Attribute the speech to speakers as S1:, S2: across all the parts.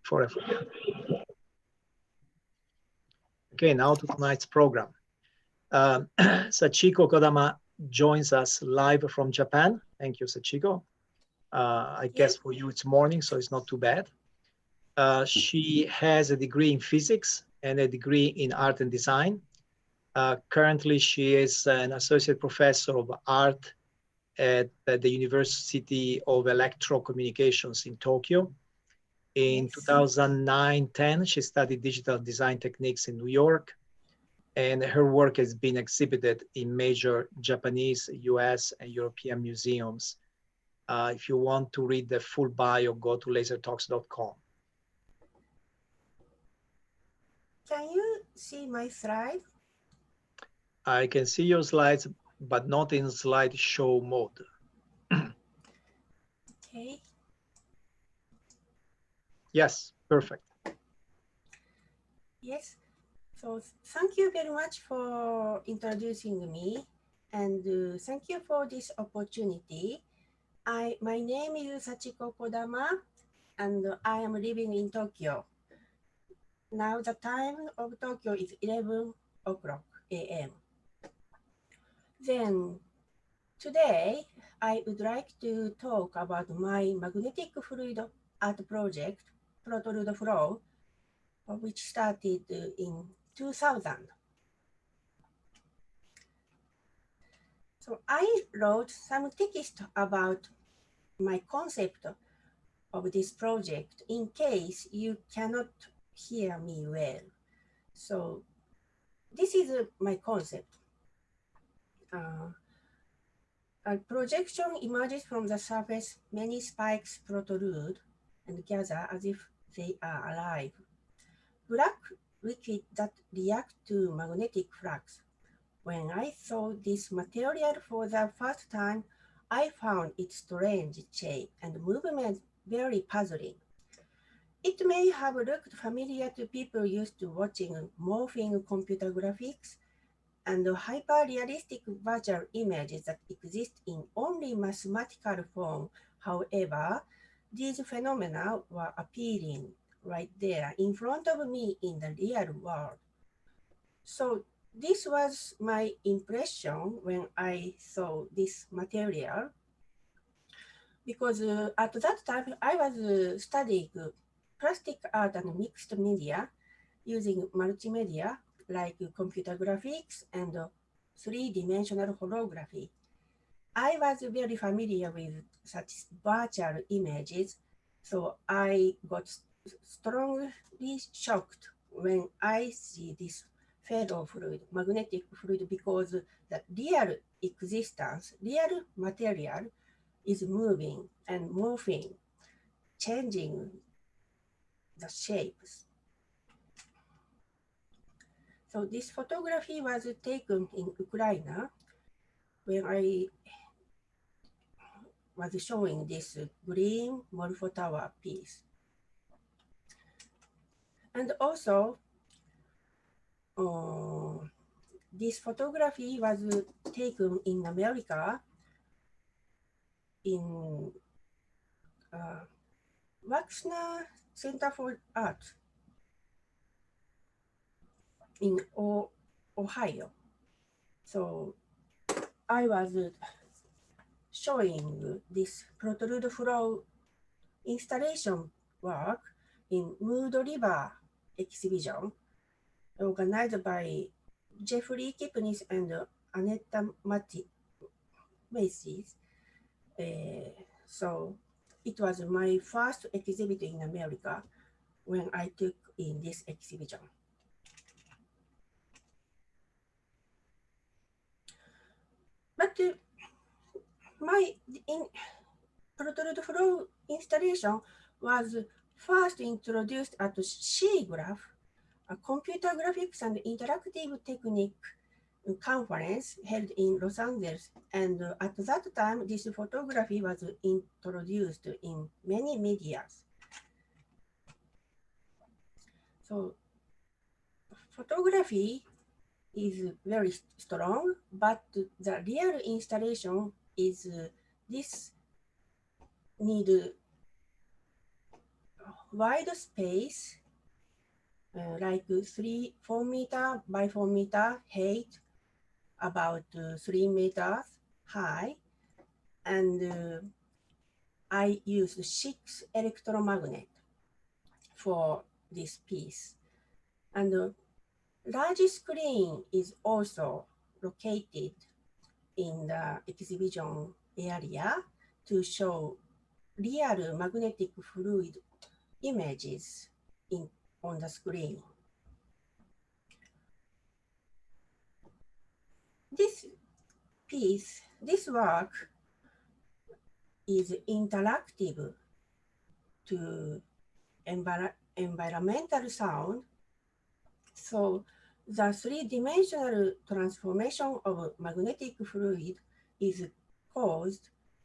S1: forever. Okay, now to tonight's program. Sachiko Kodama joins us live from Japan. Thank you, Sachiko. I guess for you it's morning, so it's not too bad. She has a degree in physics and a degree in art and design. Currently, she is an associate professor of art at the University of Electrocommunications in Tokyo. In 2009-10, she studied digital design techniques in New York, and her work has been exhibited in major Japanese, US, and European museums. If you want to read the full bio, go to lasertalks.com.
S2: Can you see my slide?
S1: I can see your slides, but not in slideshow mode.
S2: Okay.
S1: Yes, perfect.
S2: Yes. So thank you very much for introducing me, and thank you for this opportunity. My name is Sachiko Kodama, and I am living in Tokyo. Now the time of Tokyo is 11 o'clock a.m. Then today, I would like to talk about my magnetic fluid art project, Protoflow, which started in 2000. So I wrote some text about my concept of this project in case you cannot hear me well. So this is my concept. A projection emerges from the surface. Many spikes protrude and gather as if they are alive. Black liquid that react to magnetic flux. When I saw this material for the first time, I found its strange shape and movement very puzzling. It may have looked familiar to people used to watching morphing computer graphics and hyper-realistic virtual images that exist in only mathematical form. However, these phenomena were appearing right there in front of me in the real world. So this was my impression when I saw this material, because at that time I was studying plastic art and mixed media using multimedia like computer graphics and three-dimensional holography. I was very familiar with such virtual images, so I got strongly shocked when I see this ferrofluid, magnetic fluid, because the real existence, real material is moving and morphing, changing the shapes. So this photography was taken in Ukraine when I was showing this green Morpho Tower piece. And also, this photography was taken in America in Wexner Center for Art in Ohio. So I was showing this Protoflow installation work in Mood River exhibition organized by Jeffrey Kipnis and Annetta Macy's. So it was my first exhibit in America when I took in this exhibition. But my Protoflow installation was first introduced at SIGGRAPH, a computer graphics and interactive technique conference held in Los Angeles. And at that time, this photography was introduced in many medias. So photography is very strong, but the real installation is this need wide space, like 4 meter by 4 meter height, about 3 meters high, and I used 6 electromagnet for this piece. And large screen is also located in the exhibition area to show real magnetic fluid images on the screen. This piece, this work is interactive to environmental sound. So the three-dimensional transformation of magnetic fluid is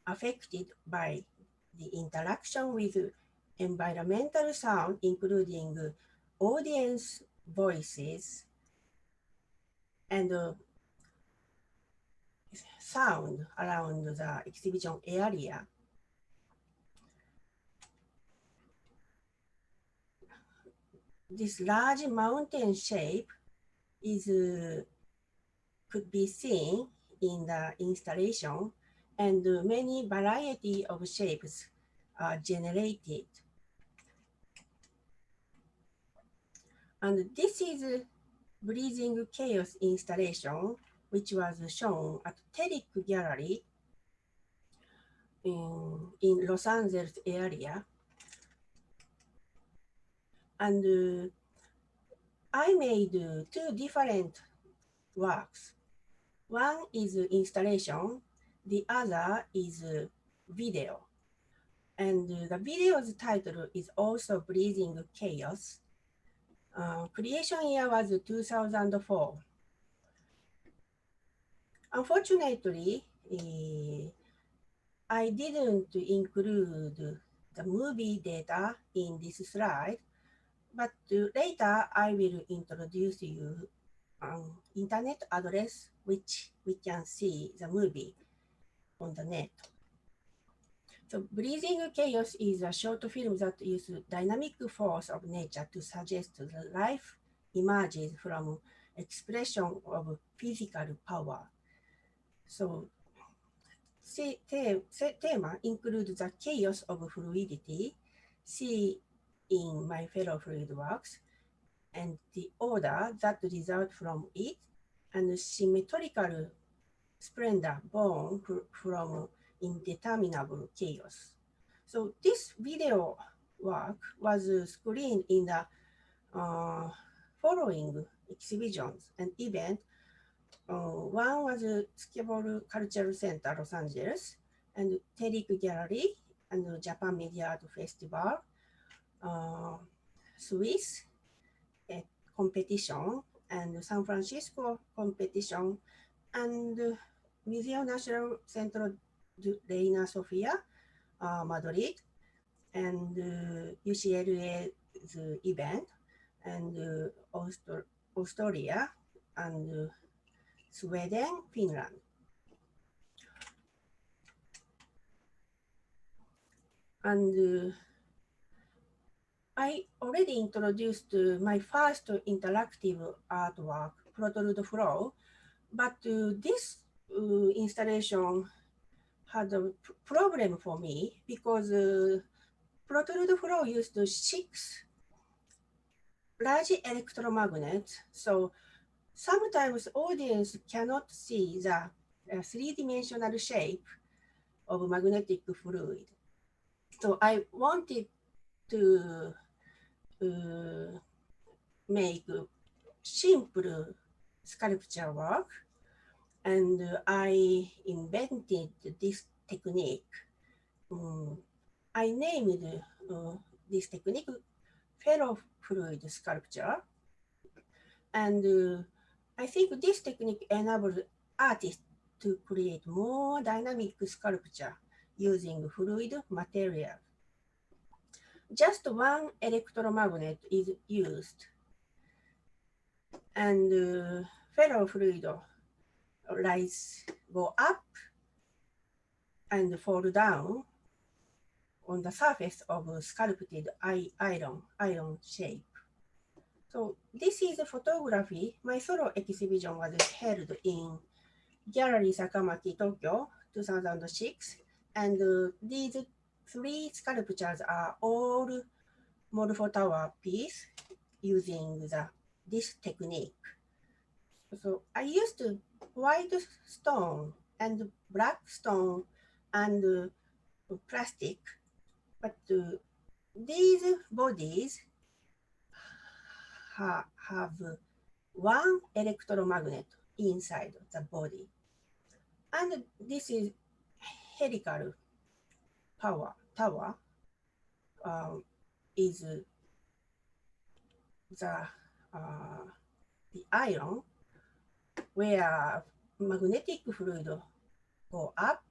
S2: affected by the interaction with environmental sound, including audience voices and sound around the exhibition area. This large mountain shape could be seen in the installation, and many variety of shapes are generated. And this is Breathing Chaos installation, which was shown at Telic Gallery in Los Angeles area. And I made 2 different works. One is installation, the other is video. And the video's title is also Breathing Chaos. Creation year was 2004. Unfortunately, I didn't include the movie data in this slide, but later I will introduce you an internet address which we can see the movie on the net. So Breathing Chaos is a short film that uses dynamic force of nature to suggest the life emerges from expression of physical power. So theme includes the chaos of fluidity, see in my fellow fluid works, and the order that results from it, and symmetrical splendor born from indeterminable chaos. So this video work was screened in the following exhibitions and events. One was Sachiko Cultural Center, Los Angeles, and Telic Gallery, and Japan Media Art Festival, Swiss competition, and San Francisco competition, and Museo Nacional Centro de Reina Sofía, Madrid, and UCLA's event, and Austria, and Sweden, Finland. And I already introduced my first interactive artwork, Protoflow, but this installation had a problem for me because Protoflow used 6 large electromagnets, so sometimes audience cannot see the 3-dimensional shape of magnetic fluid. So I wanted to make simple sculpture work, and I invented this technique. I named this technique ferrofluid sculpture, and I think this technique enables artists to create more dynamic sculpture using fluid material. Just one electromagnet is used, and ferrofluid go up and fall down on the surface of sculpted iron shape. So this is a photography. My solo exhibition was held in Gallery Sakamaki, Tokyo, 2006. And these three sculptures are all Morpho Tower piece using this technique. So I used white stone and black stone and plastic, but these bodies have one electromagnet inside the body. And this is helical tower is the iron where magnetic fluid go up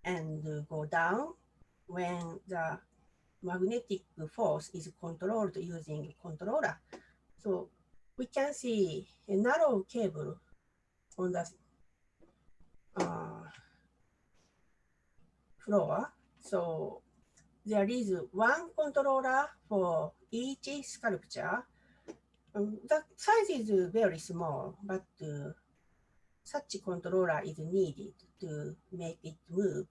S2: and go down when the magnetic force is controlled using controller. So we can see a narrow cable on the floor. So there is one controller for each sculpture. The size is very small, but such controller is needed to make it move.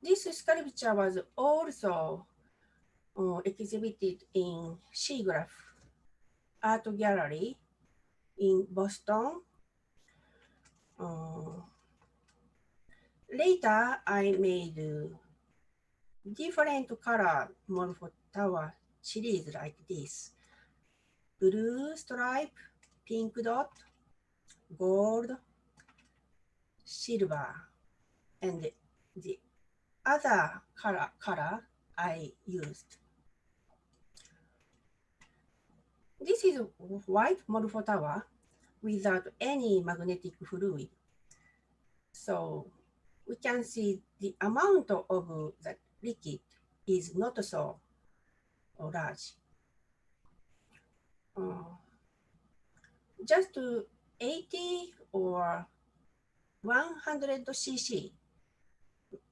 S2: This sculpture was also exhibited in Seagraph Art Gallery in Boston. Later, I made different color Morpho Tower series like this. Blue stripe, pink dot, gold, silver, and the other color I used. This is white Morpho Tower without any magnetic fluid. So we can see the amount of the liquid is not so large. Just 80 or 100 cc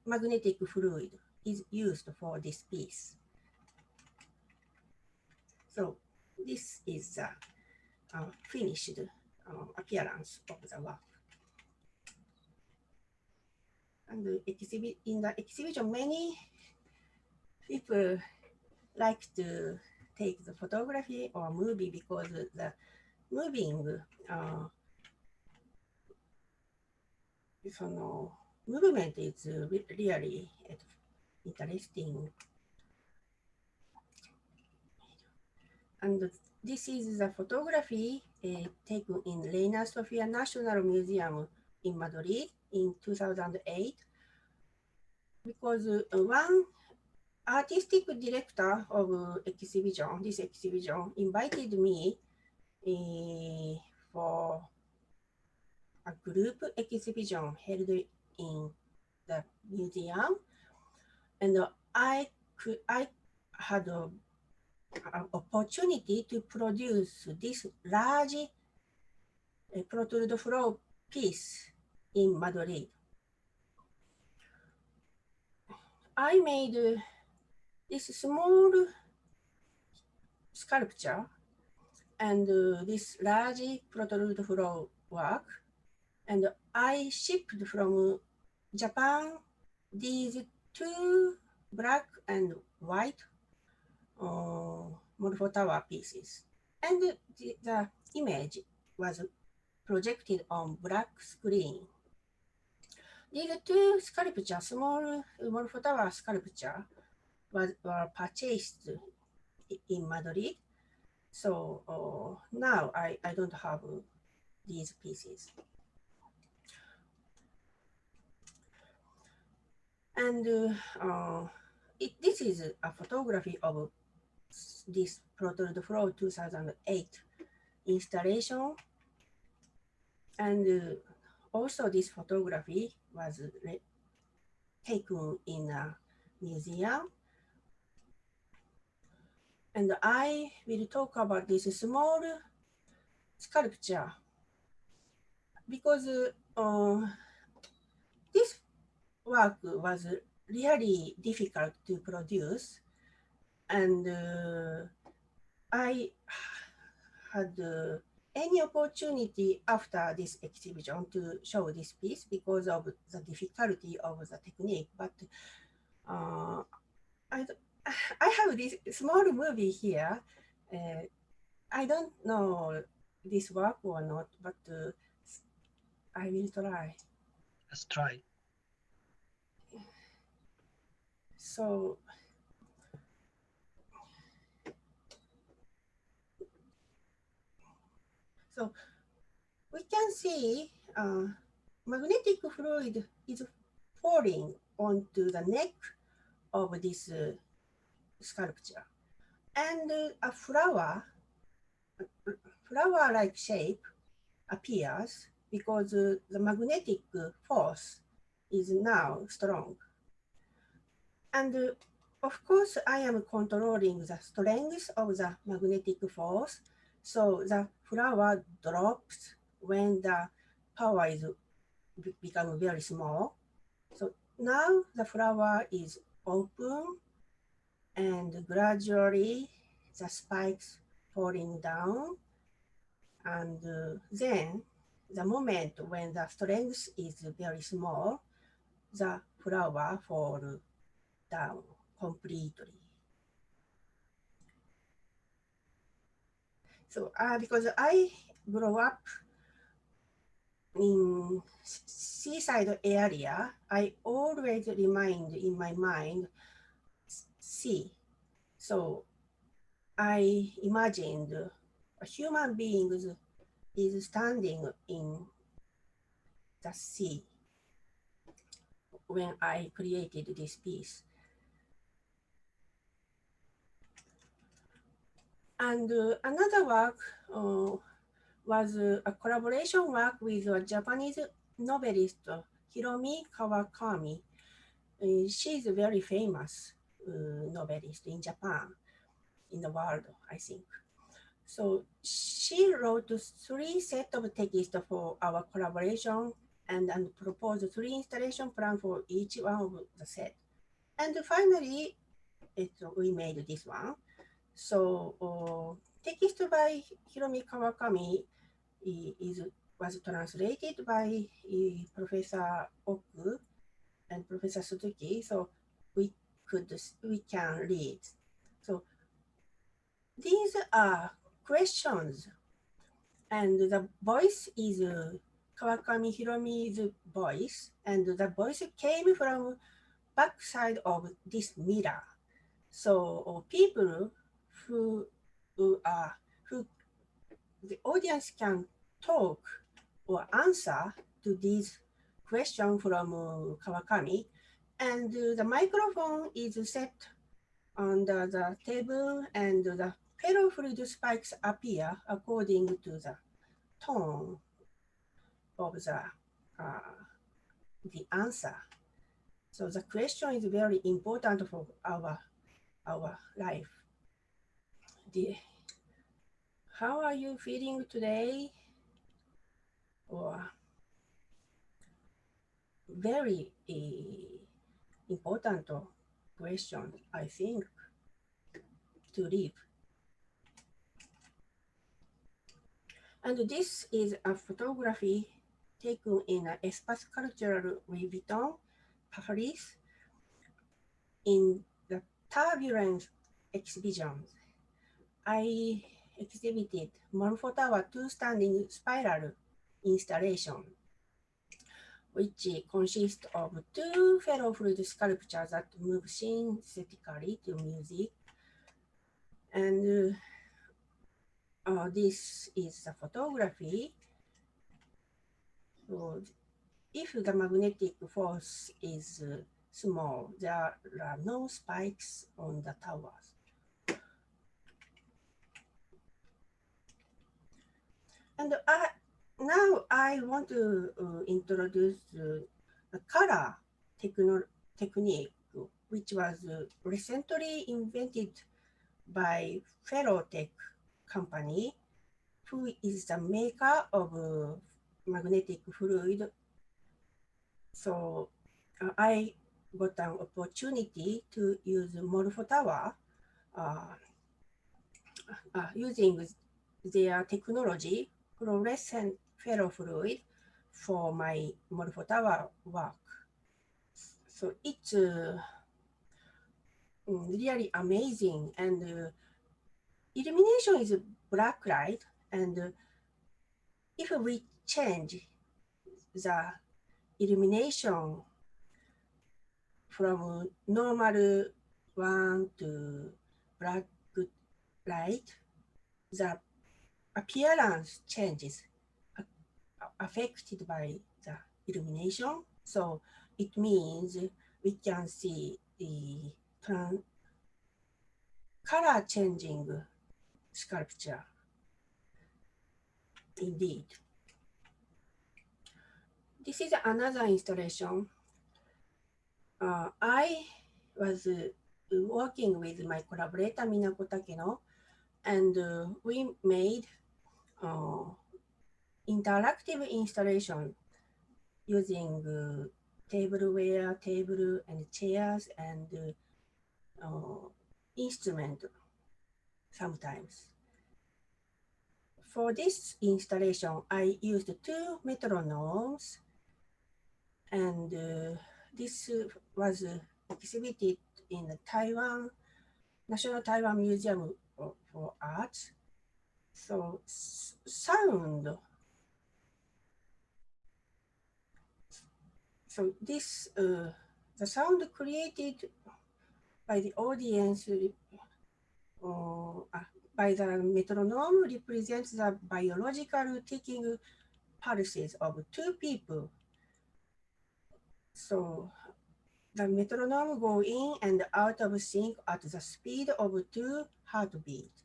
S2: magnetic fluid is used for this piece. So this is the finished appearance of the work. And in the exhibition, many people like to take the photography or movie because the moving movement is really interesting. And this is the photography taken in Reina Sofia National Museum in Madrid in 2008. Because one artistic director of this exhibition invited me for a group exhibition held in the museum, and I had an opportunity to produce this large Protoflow piece in Madrid. I made this small sculpture and this large Protoflow work, and I shipped from Japan these two black and white Morpho Tower pieces. And the image was projected on black screen. These two sculptures, small Morpho Tower sculpture, were purchased in Madrid. So now I don't have these pieces. And this is a photography of this Protoflow 2008 installation. And also this photography was taken in a museum. And I will talk about this small sculpture because this work was really difficult to produce, and I had any opportunity after this exhibition to show this piece because of the difficulty of the technique. But uh, I, I have this small movie here. I don't know this work or not, but I will try.
S1: Let's try.
S2: So we can see magnetic fluid is falling onto the neck of this sculpture. And a flower-like shape appears because the magnetic force is now strong. And of course, I am controlling the strength of the magnetic force. So the flower drops when the power is become very small. So now the flower is open and gradually the spikes falling down. And then the moment when the strength is very small, the flower falls down completely. So because I grew up in seaside area, I always remind in my mind sea. So I imagined a human being is standing in the sea when I created this piece. And another work was a collaboration work with a Japanese novelist, Hiromi Kawakami. She's a very famous novelist in Japan, in the world, I think. So she wrote 3 sets of text for our collaboration and proposed 3 installation plans for each one of the set. And finally, we made this one. So text by Hiromi Kawakami was translated by Professor Oku and Professor Suzuki, so we can read. So these are questions, and the voice is Kawakami Hiromi's voice, and the voice came from backside of this mirror. So people who the audience can talk or answer to these questions from Kawakami, and the microphone is set on the table, and the ferrofluid spikes appear according to the tone of the answer. So the question is very important for our life. How are you feeling today? Or very important question, I think, to live. And this is a photography taken in an Espace Cultural Louis Vuitton, Paris, in the Turbulence exhibition. I exhibited Morpho Tower 2 standing spiral installation, which consists of 2 ferrofluid sculptures that move synthetically to music. And this is the photography. So if the magnetic force is small, there are no spikes on the towers. And now I want to introduce the color technique, which was recently invented by Ferrotech company, who is the maker of magnetic fluid. So I got an opportunity to use Morpho Tower using their technology, fluorescent ferrofluid, for my Morpho Tower work. So it's really amazing, and illumination is black light, and if we change the illumination from normal one to black light, the appearance changes affected by the illumination. So it means we can see the color changing sculpture. Indeed. This is another installation. I was working with my collaborator Minako Takeno, and we made interactive installation using tableware, table and chairs, and instrument sometimes. For this installation, I used 2 metronomes, and this was exhibited in the National Taiwan Museum for Arts. So sound. So this the sound created by the audience by the metronome represents the biological ticking pulses of 2 people. So the metronome go in and out of sync at the speed of 2 heartbeats.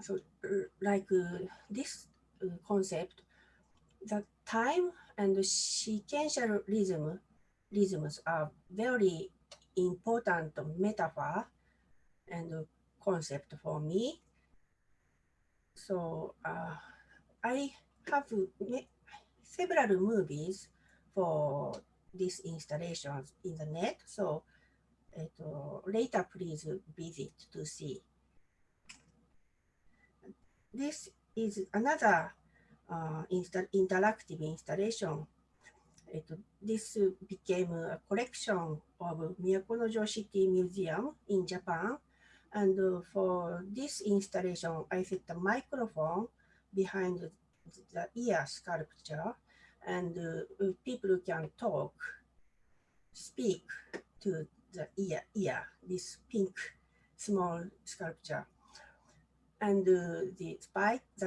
S2: So like this concept, the time and sequential rhythms are very important metaphor and concept for me. So I have several movies for these installations in the net. So later please visit to see. This is another interactive installation. This became a collection of Myakonojo City Museum in Japan. And for this installation, I set a microphone behind the ear sculpture, and people can speak to the ear, this pink small sculpture. And the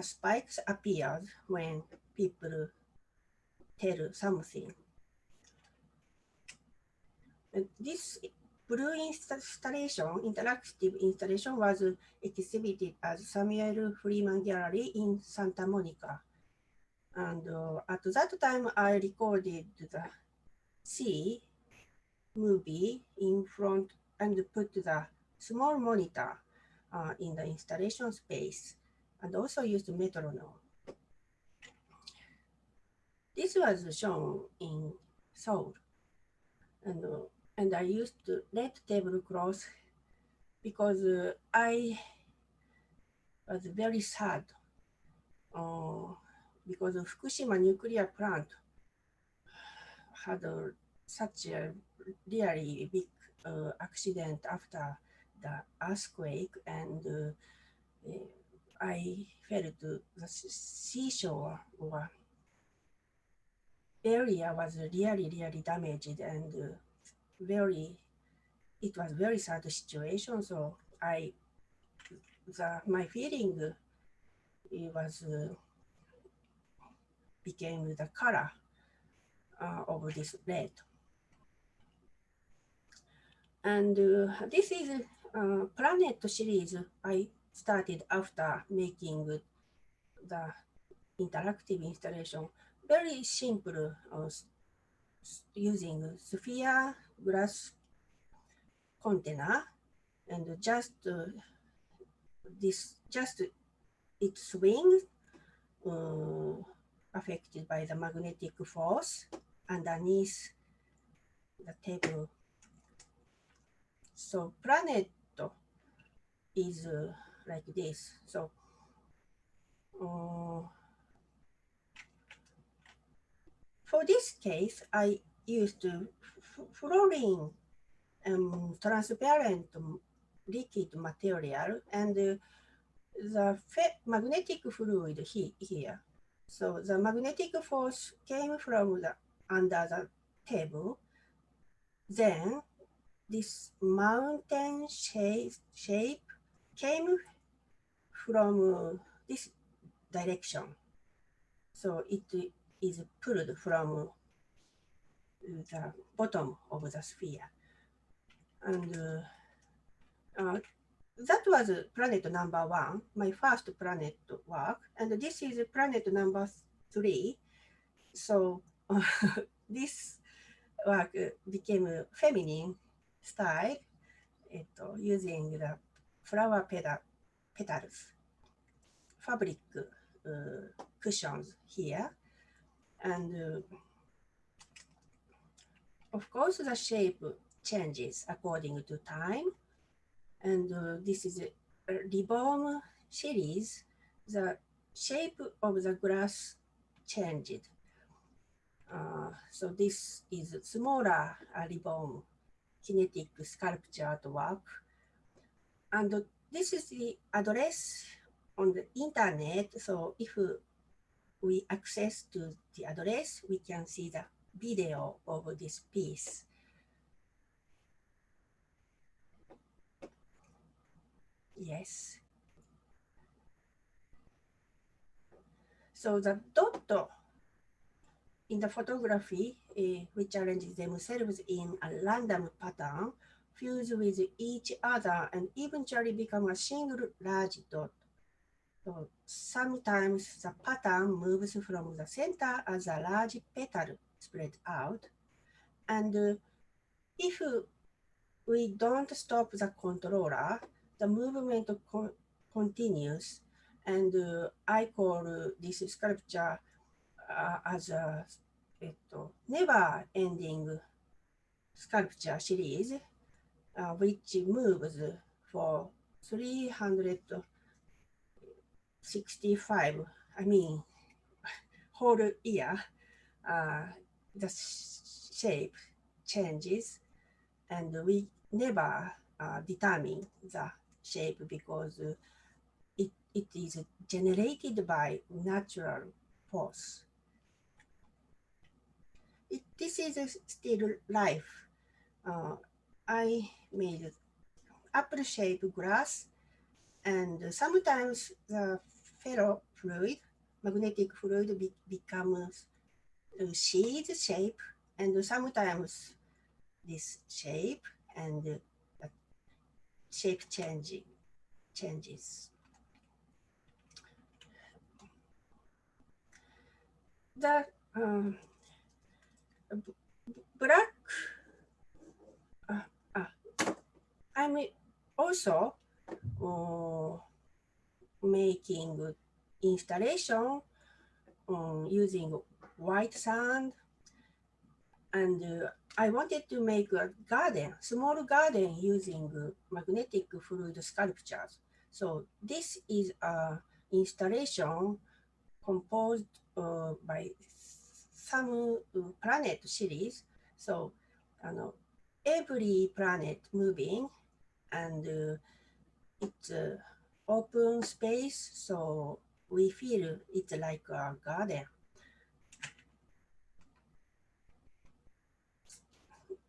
S2: spikes appear when people tell something. And this blue interactive installation was exhibited at Samuel Freeman Gallery in Santa Monica. And at that time, I recorded the C movie in front and put the small monitor in the installation space, and also used metronome. This was shown in Seoul, and I used red tablecloth because I was very sad because of Fukushima nuclear plant had such a really big accident after the earthquake, and I felt the seashore or area was really damaged, and it was very sad situation. So my feeling was became the color of this red. And this is Planet series I started after making the interactive installation. Very simple, using sphere glass container, and just it swings affected by the magnetic force underneath the table. So planet is like this. So for this case, I used fluorine transparent liquid material and the magnetic fluid here. So the magnetic force came from the under the table. Then this mountain shape came from this direction. So it is pulled from the bottom of the sphere. And that was planet number 1, my first planet work. And this is planet number 3. So this work became a feminine style, using the flower petals, fabric cushions here. And of course, the shape changes according to time. And this is a reborn series. The shape of the glass changed. So this is smaller reborn kinetic sculpture artwork. And this is the address on the internet. So if we access to the address, we can see the video of this piece. Yes. So the dot in the photography, which arranges themselves in a random pattern, fuse with each other and eventually become a single large dot. So sometimes the pattern moves from the center as a large petal spread out. And if we don't stop the controller, the movement continues. And I call this sculpture as a never-ending sculpture series, which moves for 365, whole year. The shape changes, and we never determine the shape because it is generated by natural force. This is still life. I made apple-shaped glass, and sometimes the ferro fluid, magnetic fluid becomes seed shape, and sometimes this shape and the shape changes. The black, I'm also making installation using white sand, and I wanted to make a garden, small garden using magnetic fluid sculptures. So this is an installation composed by some planet series. So every planet moving, and it's open space, so we feel it's like a garden.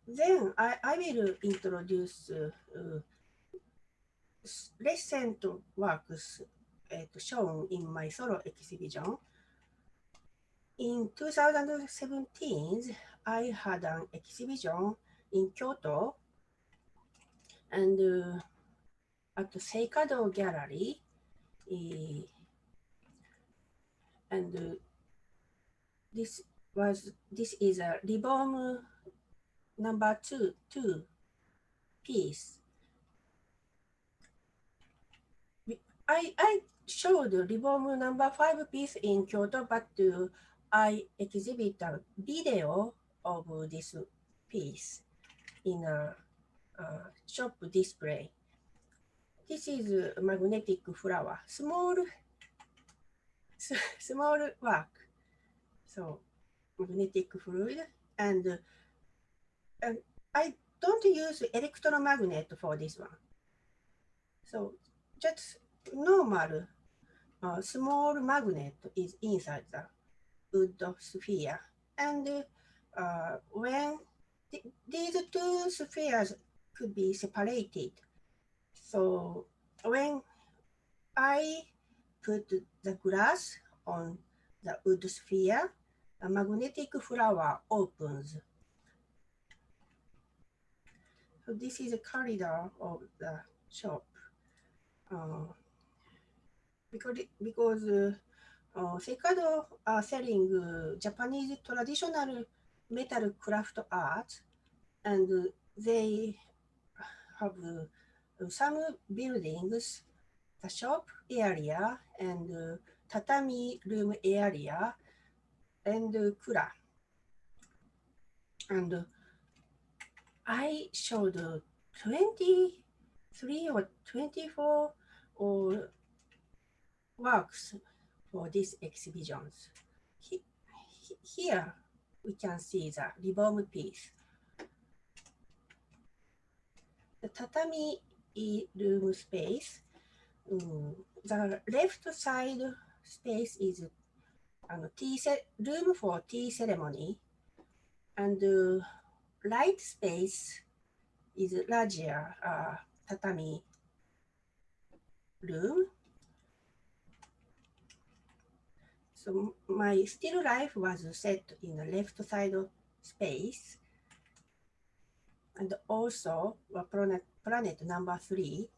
S2: Then I will introduce recent works shown in my solo exhibition. In 2017, I had an exhibition in Kyoto, and at the Sachiko Gallery, and this is a reborn number two piece. I showed Revolve number 5 piece in Kyoto, but I exhibit a video of this piece in a shop display. This is a magnetic flower, small work. So magnetic fluid, and I don't use electromagnet for this one. So just normal small magnet is inside the wood sphere. And when these two spheres could be separated, so when I put the glass on the wood sphere, a magnetic flower opens. So this is a corridor of the shop. Because Seikado are selling Japanese traditional metal craft art, and they have some buildings, the shop area and tatami room area and kura. And I showed 23 or 24 or works for these exhibitions. Here we can see the Revolve piece. The tatami room space, the left side space is room for tea ceremony, and the right space is larger tatami room. So my still life was set in the left side space, and also planet number 3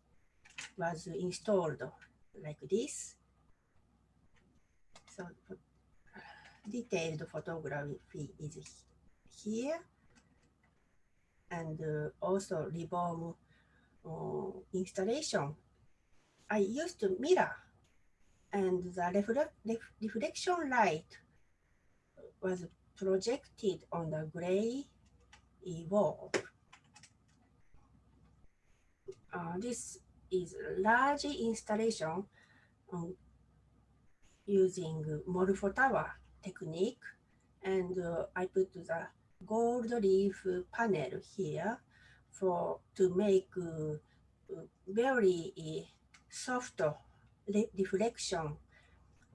S2: was installed like this. So detailed photography is here, and also Revolve installation. I used a mirror, and the reflection light was projected on the gray wall. This is a large installation using Morpho Tower technique, and I put the gold leaf panel here to make very soft reflection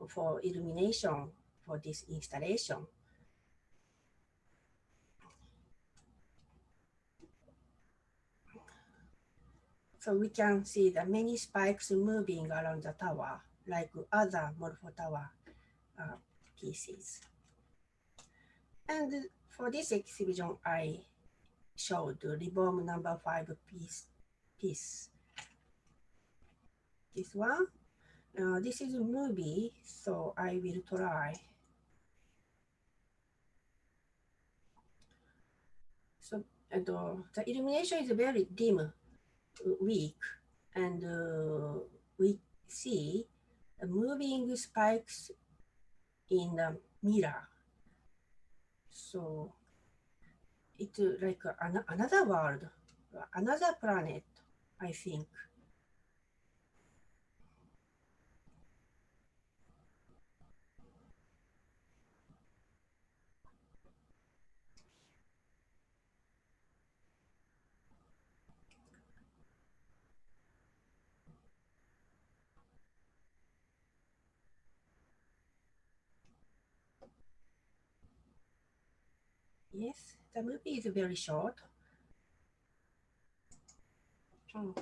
S2: for illumination for this installation. So we can see the many spikes moving around the tower, like other Morpho Tower pieces. And for this exhibition, I showed Revolve number 5 piece. This one, this is a movie, so I will try. So and, the illumination is very dim, weak, and we see moving spikes in the mirror. So it's like another world, another planet, I think. Yes, the movie is very short. Oh.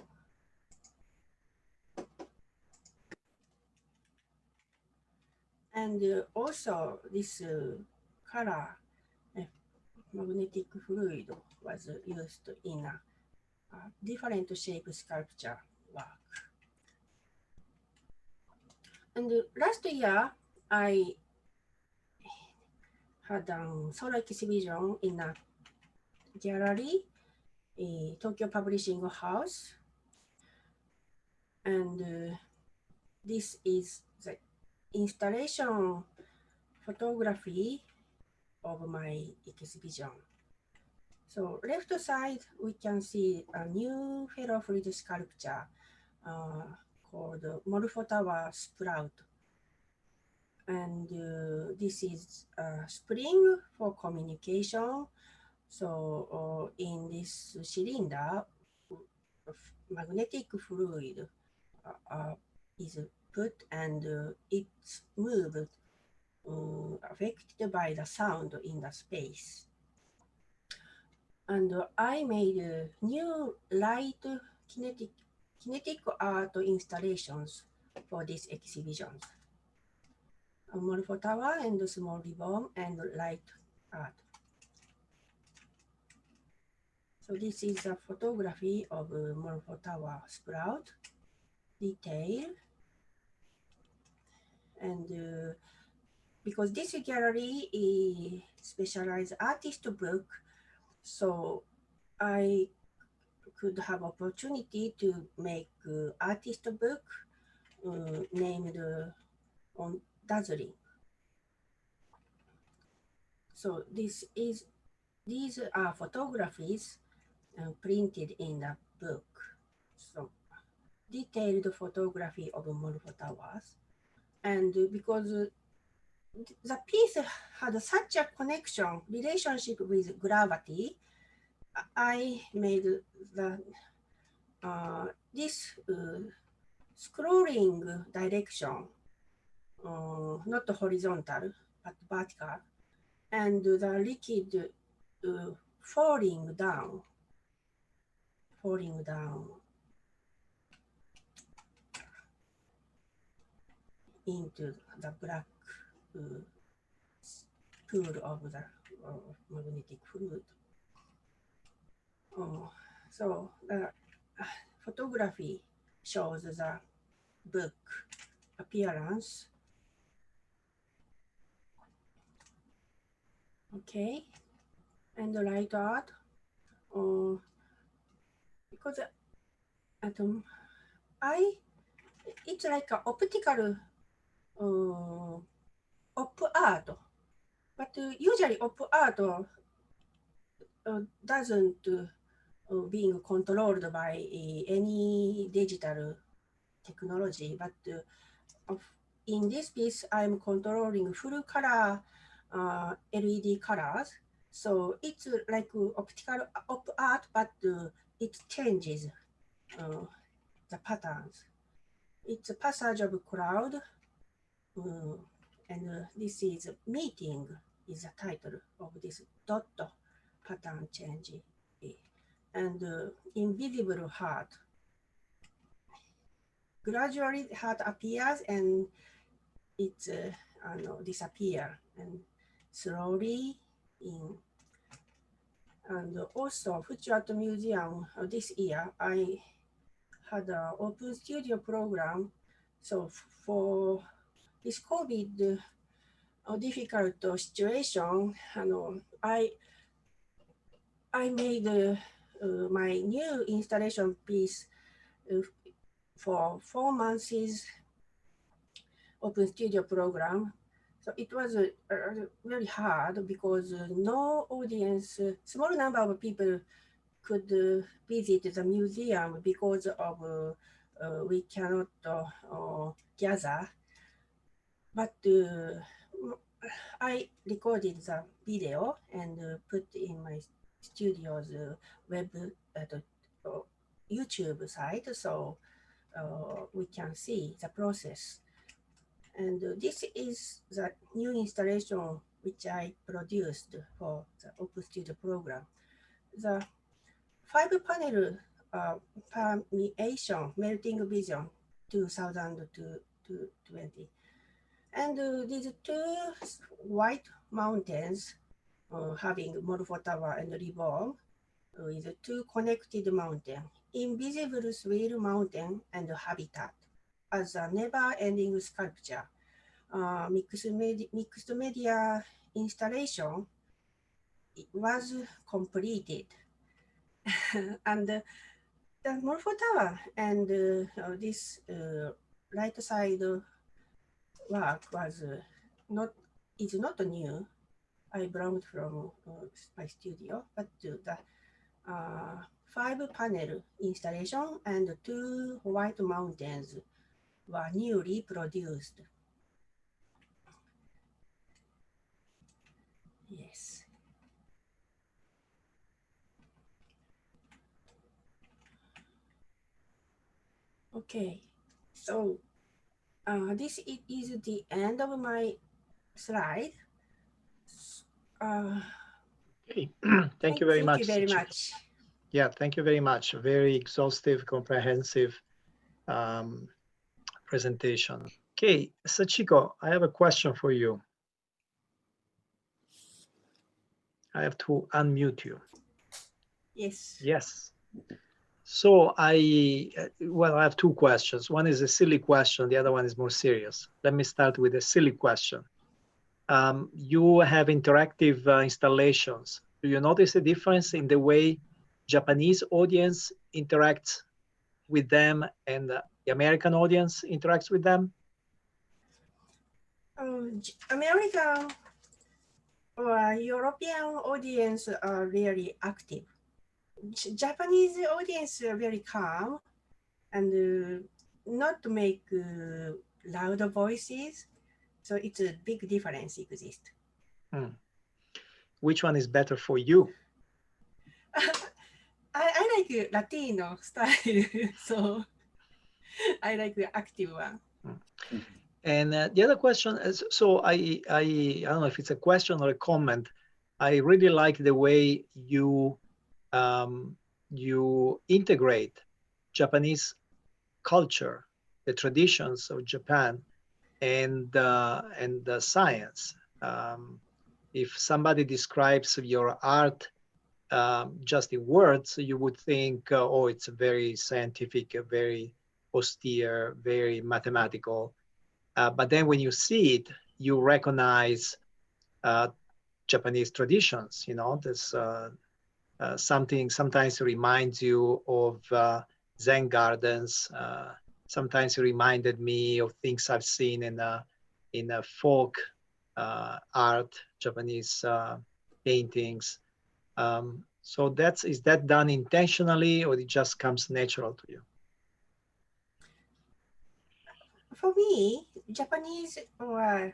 S2: And also this color magnetic fluid was used in a different shape sculpture work. And last year, I had a solo exhibition in a gallery, Tokyo Publishing House. And this is the installation photography of my exhibition. So left side, we can see a new ferrofluid sculpture called Morpho Tower Sprout. And this is a spring for communication. So in this cylinder, magnetic fluid is put and it's moved affected by the sound in the space. And I made new light kinetic art installations for this exhibition. A Morpho Tower and small ribbon and light art. So this is a photography of Morpho Tower Sprout, detail. And because this gallery is specialized artist book, so I could have opportunity to make artist book named on Dazzling. So these are photographies printed in the book. So detailed photography of Morpho Towers. And because the piece had such a connection, relationship with gravity, I made the this scrolling direction, not horizontal, but vertical, and the liquid falling down into the black pool of the magnetic fluid. So the photography shows the book appearance. Okay, and the light art. Because it's like an optical op art, but usually op art doesn't being controlled by any digital technology, but in this piece, I'm controlling full color LED colors. So it's like optical op art, but it changes the patterns. It's a passage of cloud, and this is meeting is the title of this dot pattern change. And invisible heart. Gradually, heart appears and it disappears, and slowly in. And also, Future Art Museum this year, I had an open studio program. So for this COVID difficult situation, I made my new installation piece for 4 months open studio program. So it was really hard because no audience, small number of people could visit the museum because of we cannot gather. But I recorded the video and put in my studio's web YouTube site, so we can see the process. And this is the new installation which I produced for the Open Studio program. The 5-panel permeation melting vision 2020. And these two white mountains having Morpho Tower and Ribbon with two connected mountains, invisible swirl mountain and habitat as a never-ending sculpture. Mixed media installation was completed. And the Morpho Tower and this right side work was is not new. I belonged from my studio, but the 5-panel installation and 2 white mountains were newly produced. Yes. Okay. So this is the end of my slide.
S1: Okay. Thank you very
S2: Thank
S1: much,
S2: you very
S1: Sachiko.
S2: much.
S1: Yeah, thank you very much. Very exhaustive, comprehensive presentation. Okay, Sachiko, I have a question for you. I have to unmute you.
S2: Yes.
S1: Yes. So I have two questions. One is a silly question. The other one is more serious. Let me start with a silly question. You have interactive installations. Do you notice a difference in the way Japanese audience interacts with them and the American audience interacts with them?
S2: American or European audience are really active. Japanese audience are very calm and not to make loud voices. So it's a big difference exists.
S1: Which one is better for you?
S2: I like Latino style, so I like the active one.
S1: And the other question is, so I don't know if it's a question or a comment. I really like the way you you integrate Japanese culture, the traditions of Japan, and science. If somebody describes your art just in words, you would think, oh, it's very scientific, very austere, very mathematical. But then when you see it, you recognize Japanese traditions. You know, there's something sometimes reminds you of Zen gardens. Sometimes it reminded me of things I've seen in a folk art, Japanese paintings. So is that done intentionally, or it just comes natural to you?
S2: For me, Japanese or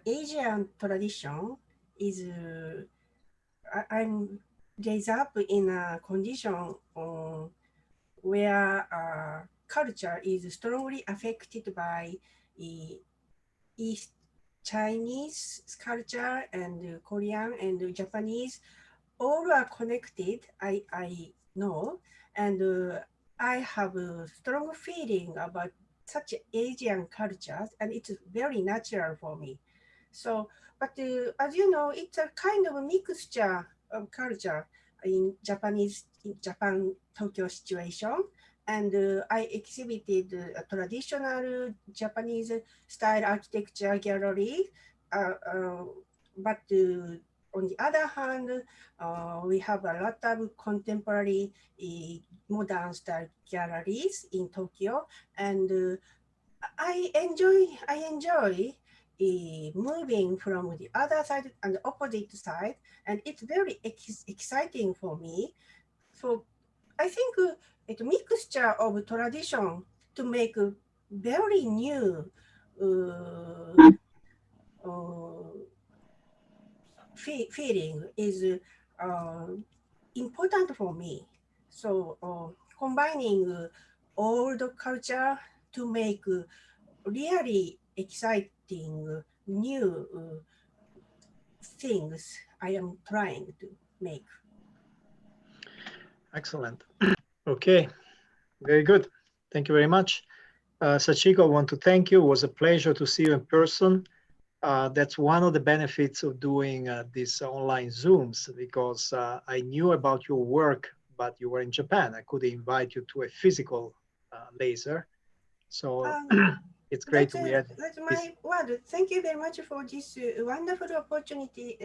S2: Asian tradition is I'm raised up in a condition where culture is strongly affected by East Chinese culture and Korean and Japanese. All are connected, I know, and I have a strong feeling about such Asian cultures, and it's very natural for me. So, but as you know, it's a kind of a mixture of culture in Japan Tokyo situation. And I exhibited a traditional Japanese style architecture gallery, but on the other hand, we have a lot of contemporary modern style galleries in Tokyo, and I enjoy moving from the other side and the opposite side, and it's very exciting for me. So I think it's a mixture of tradition to make a very new uh, feeling is important for me. So combining old culture to make really exciting new things I am trying to make.
S1: Excellent. Okay, very good. Thank you very much. Sachiko, I want to thank you. It was a pleasure to see you in person. That's one of the benefits of doing these online Zooms, because I knew about your work, but you were in Japan. I could invite you to a physical laser. So it's great we had
S2: That's
S1: this.
S2: my word. Thank you very much for this wonderful opportunity